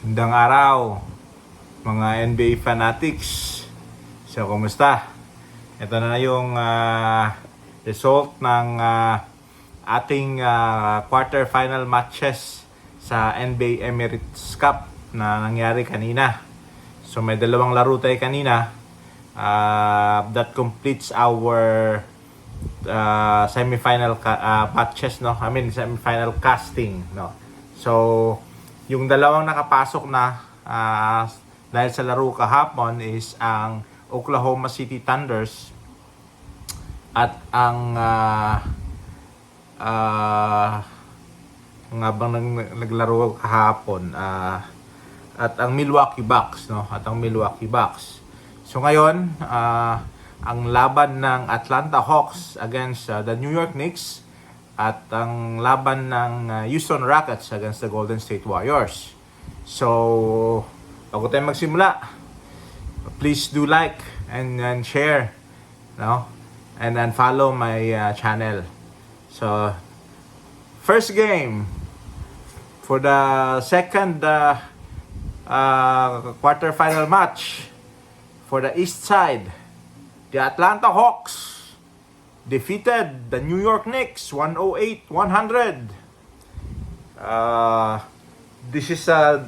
Magandang araw, mga NBA fanatics. So, kumusta? Ito na yung result ng ating quarterfinal matches sa NBA Emirates Cup na nangyari kanina. So, may dalawang laro tayo kanina. That completes our semifinal matches, no? I mean, semifinal casting, no? So, yung dalawang nakapasok na dahil sa laro kahapon is ang Oklahoma City Thunders at ang nga bang naglaro kahapon at ang Milwaukee Bucks, no? At ang Milwaukee Bucks. So ngayon, ang laban ng Atlanta Hawks against the New York Knicks at ang laban ng Houston Rockets against the Golden State Warriors. So, bago tayo magsimula, please do like and share, no? And follow my channel. So, first game for the second quarterfinal match for the East Side, the Atlanta Hawks defeated the New York Knicks 108-100. This is the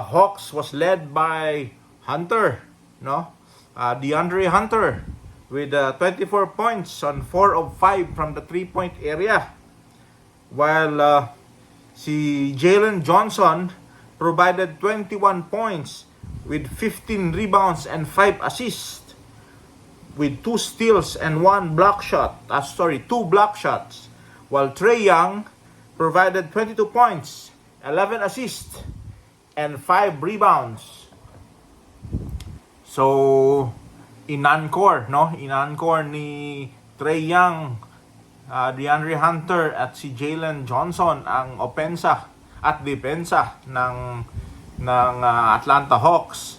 Hawks was led by Hunter, no? DeAndre Hunter with 24 points on 4 of 5 from the 3-point area. While si Jalen Johnson provided 21 points with 15 rebounds and 5 assists, with 2 steals and 2 block shots, while Trae Young provided 22 points, 11 assists, and 5 rebounds. So, in-encore ni Trae Young, DeAndre Hunter at si Jalen Johnson ang opensa at depensa ng Atlanta Hawks.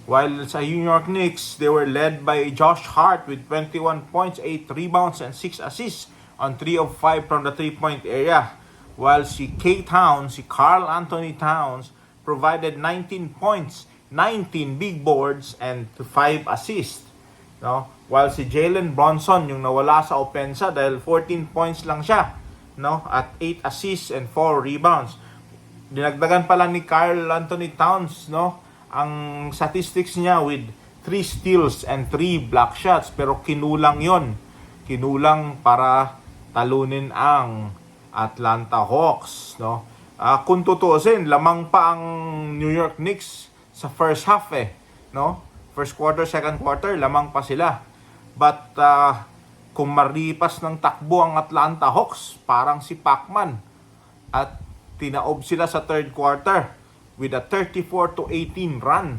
While sa New York Knicks, they were led by Josh Hart with 21 points, 8 rebounds, and 6 assists on 3 of 5 from the 3-point area. While si Karl Anthony Towns, provided 19 points, 19 big boards, and 5 assists. No? While si Jalen Brunson, yung nawala sa opensa dahil 14 points lang siya, no? At 8 assists and 4 rebounds. Dinagdagan pala ni Karl Anthony Towns, no? Ang statistics niya with 3 steals and 3 block shots, pero kinulang para talunin ang Atlanta Hawks, no? Kung tutuusin, lamang pa ang New York Knicks sa first half, no? First quarter, second quarter, lamang pa sila. But kung maripas ng takbo ang Atlanta Hawks, parang si Pac-Man, at tinaob sila sa third quarter with a 34-18 run.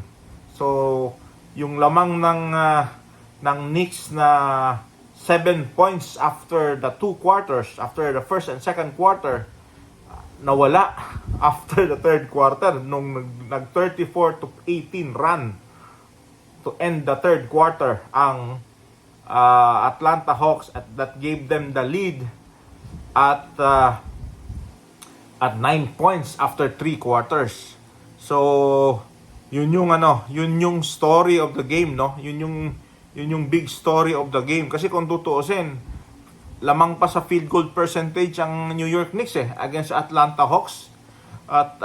So, yung lamang ng Knicks na 7 points after the 2 quarters, after the first and second quarter, nawala after the third quarter nung nag 34-18 run to end the third quarter ang Atlanta Hawks, at that gave them the lead at 9 points after 3 quarters. So, yun yung story of the game, no? Yun yung big story of the game. Kasi kung tutuusin, lamang pa sa field goal percentage ang New York Knicks against Atlanta Hawks. At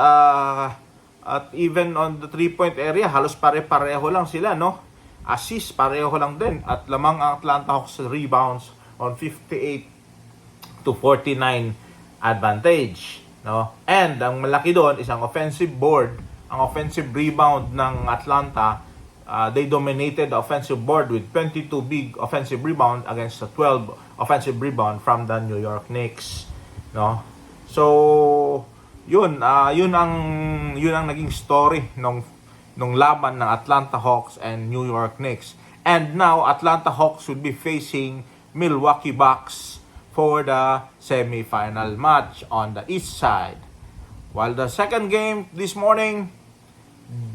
even on the 3-point area, halos pare-pareho lang sila, no? Assist, pareho lang din. At lamang ang Atlanta Hawks rebounds on 58-49 advantage, no? And ang malaki doon is ang offensive board, ang offensive rebound ng Atlanta. They dominated the offensive board with 22 big offensive rebound against the 12 offensive rebound from the New York Knicks, no? So, yun ang naging story nung laban ng Atlanta Hawks and New York Knicks. And now Atlanta Hawks will be facing Milwaukee Bucks for the semifinal match on the East Side. While the second game this morning,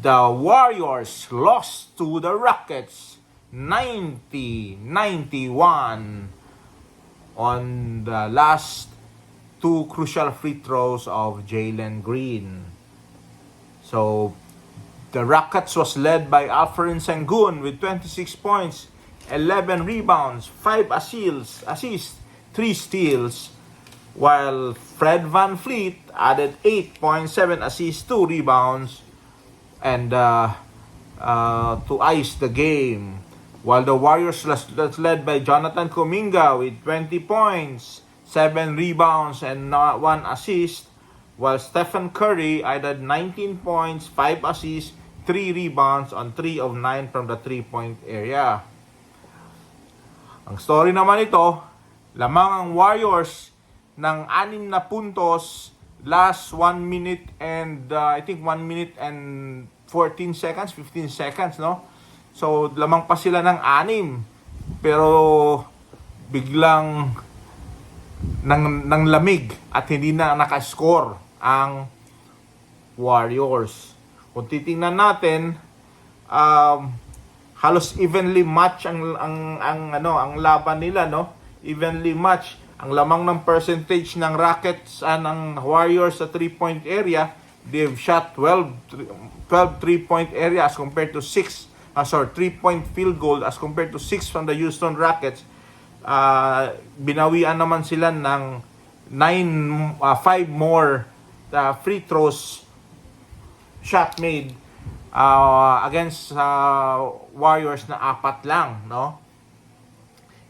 the Warriors lost to the Rockets 90-91 on the last two crucial free throws of Jalen Green. So, the Rockets was led by Alperen Sengun with 26 points, 11 rebounds, 5 assists, 3 steals, while Fred VanVleet added 8.7 assists, 2 rebounds, and to ice the game. While the Warriors was led by Jonathan Kuminga with 20 points, 7 rebounds, and 1 assist, while Stephen Curry added 19 points, 5 assists, 3 rebounds on 3 of 9 from the 3-point area. Ang story naman ito, lamang ang Warriors ng 6 na puntos last 1 minute and I think 1 minute and 14 seconds, 15 seconds, no? So, lamang pa sila ng 6. Pero, biglang nang lamig at hindi na nakascore ang Warriors. Kung titingnan natin, halos evenly match ang laban nila, no? Evenly match ang lamang ng percentage ng Rockets ng Warriors sa 3-point area. They've shot 12 3-point area as compared to 3-point field goal as compared to 6 from the Houston Rockets. Binawian naman sila ng 5 more free throws shot made against Warriors na 4 lang, no?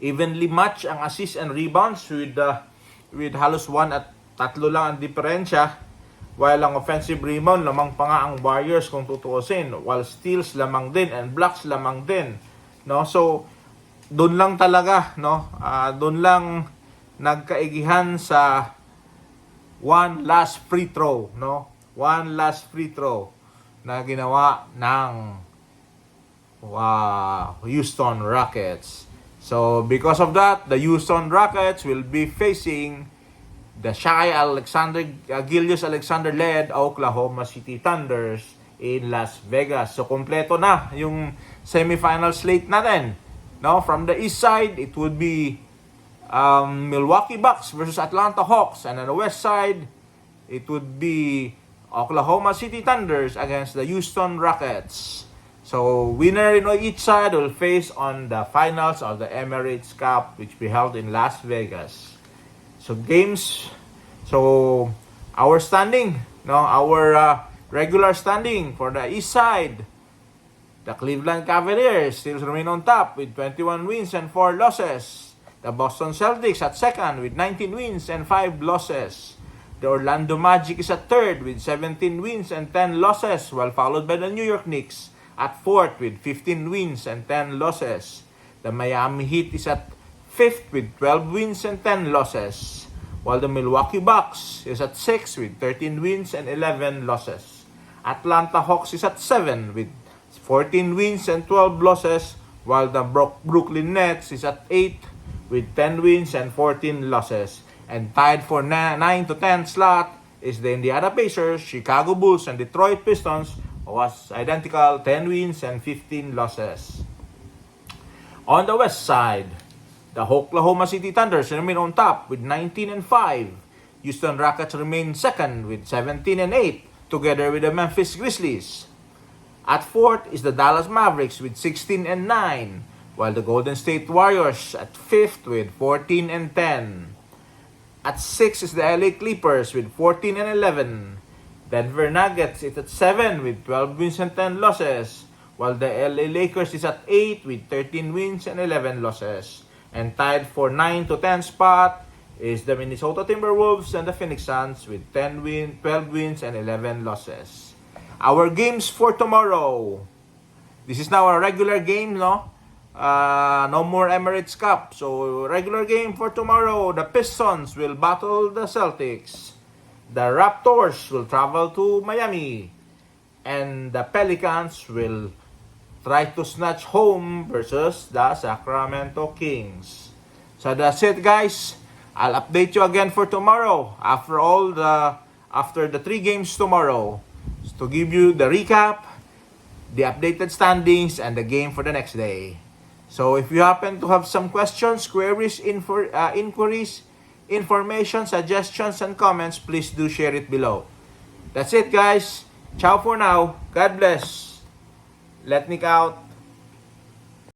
Evenly match ang assist and rebounds with halos 1 at 3 lang ang diferensya. While ang offensive rebound, lamang pa nga ang Warriors kung tutuusin. While steals, lamang din. And blocks, lamang din. No? So, doon lang talaga, no? Doon lang nagkaigihan sa one last free throw, no? One last free throw na ginawa ng Houston Rockets. So, because of that, the Houston Rockets will be facing the Shai Gilgeous-Alexander-led Oklahoma City Thunders in Las Vegas. So, kompleto na yung semifinal slate natin. No? From the east side, it would be Milwaukee Bucks versus Atlanta Hawks. And on the west side, it would be Oklahoma City Thunders against the Houston Rockets. So, winner in each side will face on the finals of the Emirates Cup, which be held in Las Vegas. So our standing, no, our regular standing for the east side, the Cleveland Cavaliers still remain on top with 21 wins and 4 losses. The Boston Celtics at second with 19 wins and 5 losses. The Orlando Magic is at third with 17 wins and 10 losses, while followed by the New York Knicks at fourth with 15 wins and 10 losses. The Miami Heat is at fifth with 12 wins and 10 losses, while the Milwaukee Bucks is at 6 with 13 wins and 11 losses. Atlanta Hawks is at 7 with 14 wins and 12 losses, while the Brooklyn Nets is at 8 with 10 wins and 14 losses. And tied for 9 to 10 slot is the Indiana Pacers, Chicago Bulls, and Detroit Pistons, was identical 10 wins and 15 losses. On the west side, the Oklahoma City Thunders remain on top with 19 and 5. Houston Rockets remain second with 17 and 8, together with the Memphis Grizzlies. At fourth is the Dallas Mavericks with 16 and 9, while the Golden State Warriors at fifth with 14 and 10. At sixth is the LA Clippers with 14 and 11. Denver Nuggets is at 7 with 12 wins and 10 losses, while the LA Lakers is at 8 with 13 wins and 11 losses. And tied for 9 to 10 spot is the Minnesota Timberwolves and the Phoenix Suns with 12 wins and 11 losses. Our games for tomorrow. This is now a regular game, no? No more Emirates Cup. So, regular game for tomorrow. The Pistons will battle the Celtics. The Raptors will travel to Miami. And the Pelicans will try to snatch home versus the Sacramento Kings. So that's it, guys. I'll update you again for tomorrow after the 3 games tomorrow, to give you the recap, the updated standings, and the game for the next day. So if you happen to have some questions, queries, inquiries, information, suggestions, and comments, please do share it below. That's it, guys. Ciao for now. God bless. Let Nick out.